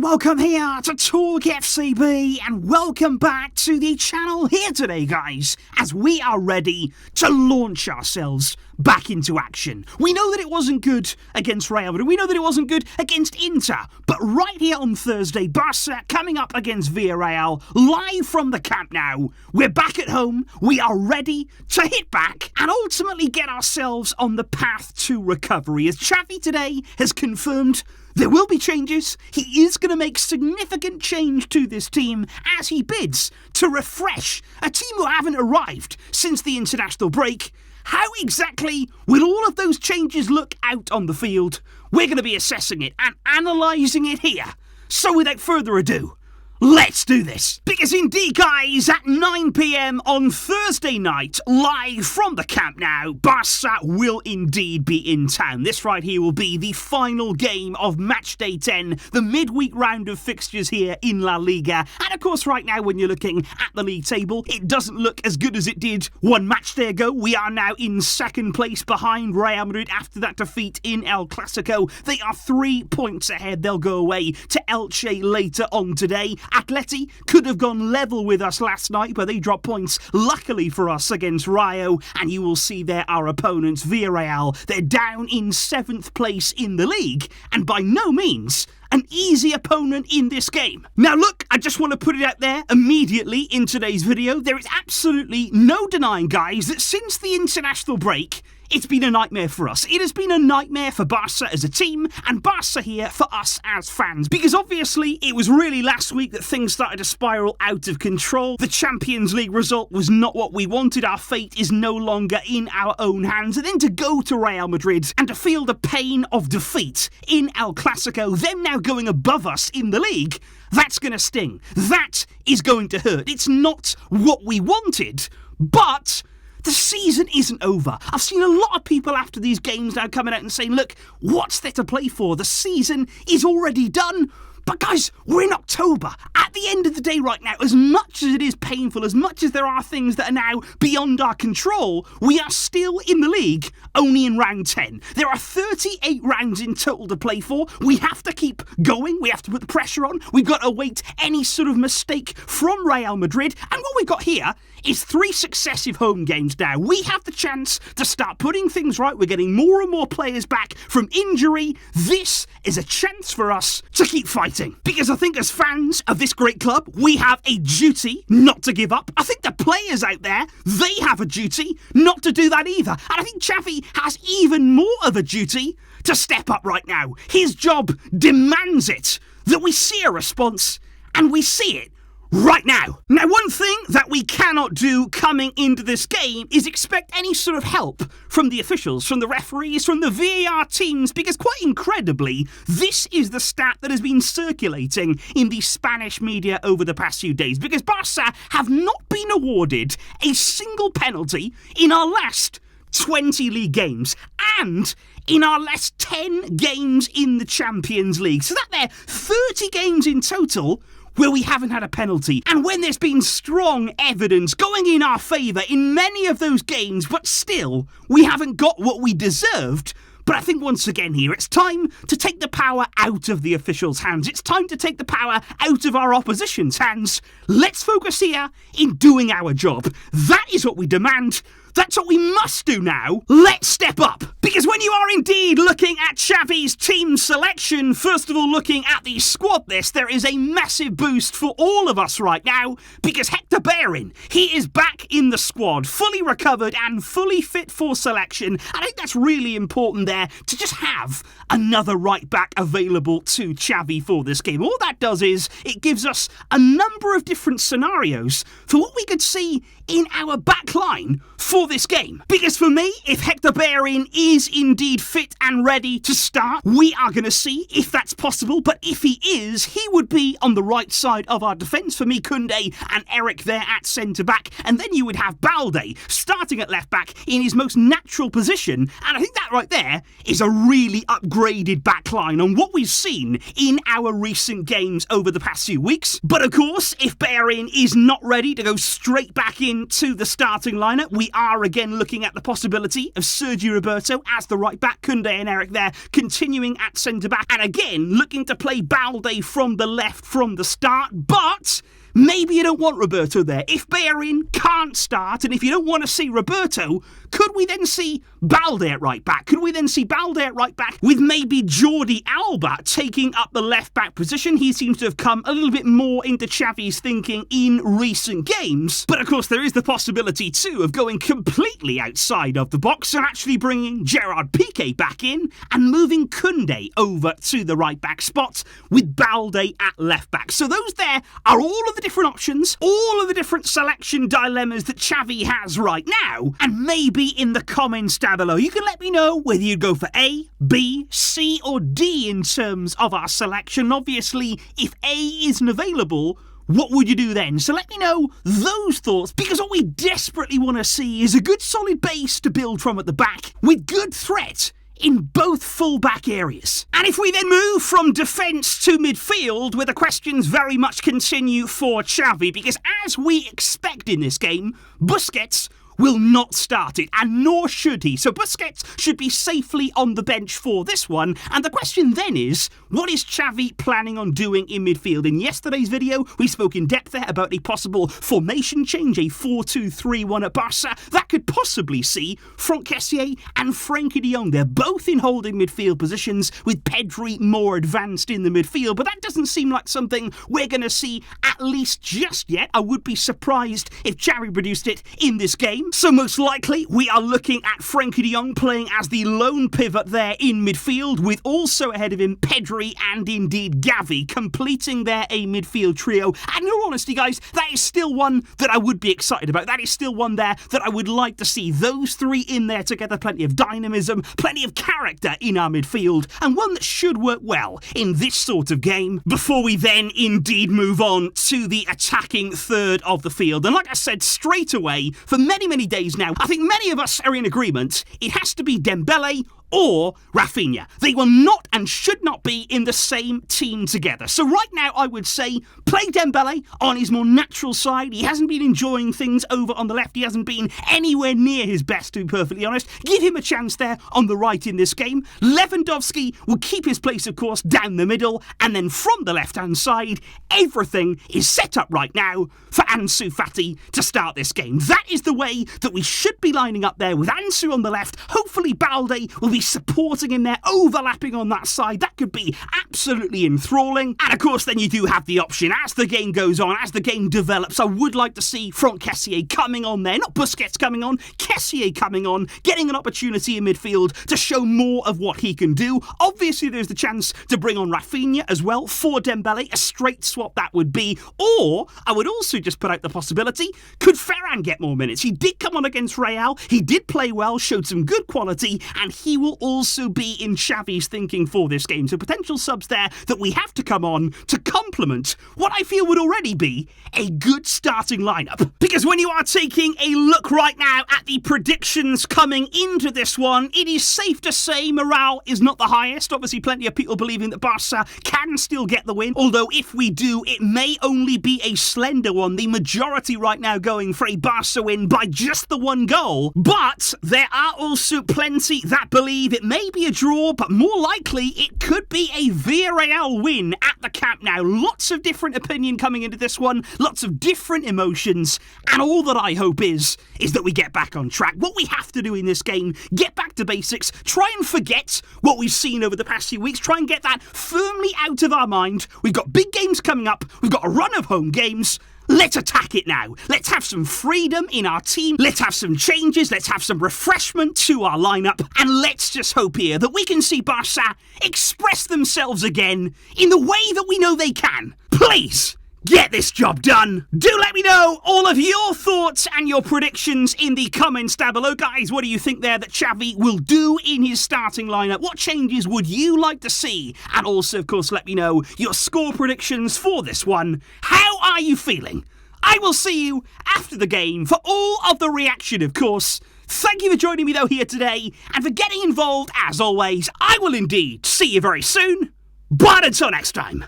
welcome here to TalkFCB and welcome back to the channel here today, guys, as we are ready to launch ourselves back into action. We know that it wasn't good against Real Madrid, we know that it wasn't good against Inter, but right here on Thursday, Barça coming up against Villarreal, live from the Camp Nou. We're back at home, we are ready to hit back and ultimately get ourselves on the path to recovery, as Xavi today has confirmed there will be changes. He is going to make significant change to this team as he bids to refresh a team who haven't arrived since the international break. How exactly will all of those changes look out on the field? We're going to be assessing it and analysing it here. So without further ado, let's do this. Because indeed, guys, at 9 PM on Thursday night, live from the Camp Nou, Barça will indeed be in town. This right here will be the final game of match day 10, the midweek round of fixtures here in La Liga. And of course, right now, when you're looking at the league table, it doesn't look as good as it did one match day ago. We are now in second place behind Real Madrid after that defeat in El Clasico. They are 3 points ahead. They'll go away to Elche later on today. Atleti could have gone level with us last night, but they dropped points, luckily for us, against Rayo. And you will see there our opponents, Villarreal. They're down in 7th place in the league, and by no means an easy opponent in this game. Now look, I just want to put it out there immediately in today's video. There is absolutely no denying, guys, that since the international break, it's been a nightmare for us. It has been a nightmare for Barça as a team and Barça here for us as fans. Because obviously it was really last week that things started to spiral out of control. The Champions League result was not what we wanted. Our fate is no longer in our own hands. And then to go to Real Madrid and to feel the pain of defeat in El Clasico, them now going above us in the league, that's going to sting. That is going to hurt. It's not what we wanted, but the season isn't over. I've seen a lot of people after these games now coming out and saying, look, what's there to play for? The season is already done. But guys, we're in October. At the end of the day right now, as much as it is painful, as much as there are things that are now beyond our control, we are still in the league, only in round 10. There are 38 rounds in total to play for. We have to keep going. We have to put the pressure on. We've got to await any sort of mistake from Real Madrid. And what we've got here is 3 successive home games now. We have the chance to start putting things right. We're getting more and more players back from injury. This is a chance for us to keep fighting. Because I think as fans of this great club, we have a duty not to give up. I think the players out there, they have a duty not to do that either. And I think Xavi has even more of a duty to step up right now. His job demands it, that we see a response, and we see it right now. Now, one thing that we cannot do coming into this game is expect any sort of help from the officials, from the referees, from the VAR teams, because quite incredibly, this is the stat that has been circulating in the Spanish media over the past few days, because Barça have not been awarded a single penalty in our last 20 league games, and in our last 10 games in the Champions League. So that there, 30 games in total where we haven't had a penalty. And when there's been strong evidence going in our favour in many of those games, but still, we haven't got what we deserved. But I think once again here, it's time to take the power out of the officials' hands. It's time to take the power out of our opposition's hands. Let's focus here in doing our job. That is what we demand. That's what we must do now. Let's step up. Because when you are indeed looking at Xavi's team selection, first of all looking at the squad list, there is a massive boost for all of us right now. Because Hector Bellerin, he is back in the squad, fully recovered and fully fit for selection. I think that's really important there to just have another right back available to Xavi for this game. All that does is it gives us a number of different scenarios for what we could see in our back line for this game. Because for me, if Hector Bellerin is indeed fit and ready to start, we are going to see if that's possible. But if he is, he would be on the right side of our defence. For me, Koundé and Eric there at centre-back. And then you would have Balde starting at left-back in his most natural position. And I think that right there is a really upgraded back line on what we've seen in our recent games over the past few weeks. But of course, if Bellerin is not ready to go straight back into the starting lineup, we are are again looking at the possibility of Sergio Roberto as the right back, Koundé and Eric there continuing at centre back, and again looking to play Balde from the left from the start, but maybe you don't want Roberto there. If Bellerin can't start, and if you don't want to see Roberto, could we then see Balde at right back? Could we then see Balde at right back with maybe Jordi Alba taking up the left back position? He seems to have come a little bit more into Xavi's thinking in recent games. But of course there is the possibility too of going completely outside of the box and actually bringing Gerard Piqué back in and moving Koundé over to the right back spot with Balde at left back. So those there are all of the different options, all of the different selection dilemmas that Xavi has right now, and maybe in the comments down below you can let me know whether you'd go for A, B, C or D in terms of our selection. Obviously, if A isn't available, what would you do then? So let me know those thoughts, because what we desperately want to see is a good solid base to build from at the back with good threat in both full-back areas. And if we then move from defence to midfield, where the questions very much continue for Xavi, because as we expect in this game, Busquets will not start it, and nor should he. So Busquets should be safely on the bench for this one, and the question then is, what is Xavi planning on doing in midfield? In yesterday's video, we spoke in depth there about a possible formation change, a 4-2-3-1 at Barça, that could possibly see Frenkie and Frenkie de Jong. They're both in holding midfield positions, with Pedri more advanced in the midfield, but that doesn't seem like something we're going to see at least just yet. I would be surprised if Xavi produced it in this game. So most likely we are looking at Frenkie de Jong playing as the lone pivot there in midfield, with also ahead of him Pedri and indeed Gavi completing there a midfield trio. And in all honesty guys, that is still one that I would be excited about. That is still one there that I would like to see. Those three in there together, plenty of dynamism, plenty of character in our midfield, and one that should work well in this sort of game before we then indeed move on to the attacking third of the field. And like I said straight away, for many days now, I think many of us are in agreement. It has to be Dembele or Rafinha. They will not and should not be in the same team together. So right now I would say play Dembele on his more natural side. He hasn't been enjoying things over on the left. He hasn't been anywhere near his best, to be perfectly honest. Give him a chance there on the right in this game. Lewandowski will keep his place, of course, down the middle, and then from the left-hand side, everything is set up right now for Ansu Fati to start this game. That is the way that we should be lining up there, with Ansu on the left. Hopefully Balde will be supporting him there, overlapping on that side. That could be absolutely enthralling. And of course then you do have the option, as the game goes on, as the game develops, I would like to see Frenkie coming on there, not Busquets coming on, Kessié coming on, getting an opportunity in midfield to show more of what he can do. Obviously there's the chance to bring on Rafinha as well for Dembele, a straight swap that would be, or I would also just put out the possibility, could Ferran get more minutes? He did come on against Real, he did play well, showed some good quality, and he will also be in Xavi's thinking for this game. So potential subs there that we have to come on to complement what I feel would already be a good starting lineup. Because when you are taking a look right now at the predictions coming into this one, it is safe to say morale is not the highest. Obviously plenty of people believing that Barca can still get the win, although if we do, it may only be a slender one. The majority right now going for a Barca win by just the one goal. But there are also plenty that believe it may be a draw, but more likely it could be a Villarreal win at the Camp Nou. Lots of different opinion coming into this one, lots of different emotions, and all that I hope is that we get back on track. What we have to do in this game, get back to basics, try and forget what we've seen over the past few weeks, try and get that firmly out of our mind. We've got big games coming up, we've got a run of home games. Let's attack it now. Let's have some freedom in our team. Let's have some changes. Let's have some refreshment to our lineup. And let's just hope here that we can see Barca express themselves again in the way that we know they can. Please, get this job done. Do let me know all of your thoughts and your predictions in the comments down below. Guys, what do you think there that Xavi will do in his starting lineup? What changes would you like to see? And also, of course, let me know your score predictions for this one. How are you feeling? I will see you after the game for all of the reaction, of course. Thank you for joining me, though, here today, and for getting involved, as always. I will indeed see you very soon. But until next time,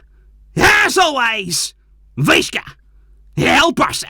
as always, Visca, El Barça.